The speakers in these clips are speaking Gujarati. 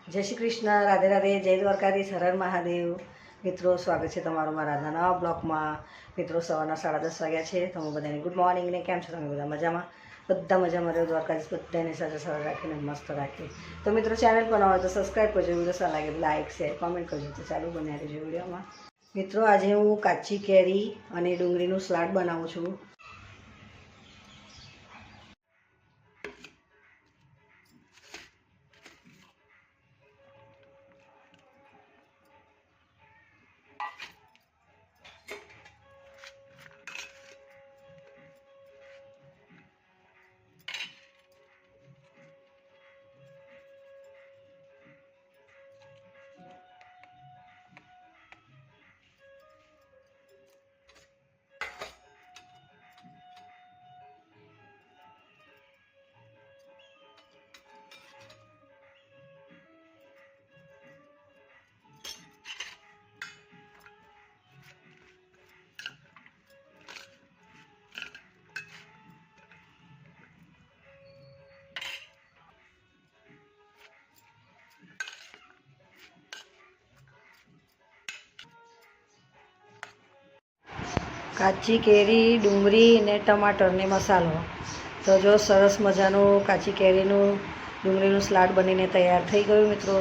જય શ્રી કૃષ્ણ, રાધે રાધે, જય દ્વારકાધીશ, હર હર મહાદેવ. મિત્રો, સ્વાગત છે તમારું મારા આજના નવા બ્લોગમાં. મિત્રો, સવારના 10:30 વાગ્યા છે. તમે બધાને ગુડ મોર્નિંગ ને કેમ છો? તમે બધા મજામાં? બધા મજામાં રહ્યો. દ્વારકાધીશ બધાને સાથે સરળ રાખીને મસ્ત રાખી. તો મિત્રો, ચેનલ પર ન હોય તો સબસ્ક્રાઈબ કરજો. વિડીયો સારા લાગે લાઈક શેર કોમેન્ટ કરજો. તો ચાલુ બન્યા રહેજો વિડીયોમાં. મિત્રો, આજે હું કાચી કેરી અને ડુંગળીનું સલાડ બનાવું છું. કાચી કેરી, ડુંગળી ને ટમાટર ને મસાલો. તો જો સરસ મજાનું કાચી કેરીનું ડુંગળીનું સલાડ બનીને તૈયાર થઈ ગયું. મિત્રો,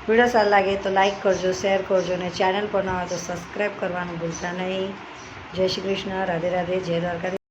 વિડીયો સારો લાગે તો લાઈક કરજો, શેર કરજો અને ચેનલ પર ન હોય તો સબસ્ક્રાઈબ કરવાનું ભૂલતા નહીં. જય શ્રી કૃષ્ણ, રાધે રાધે, જય દ્વારકાધીશ.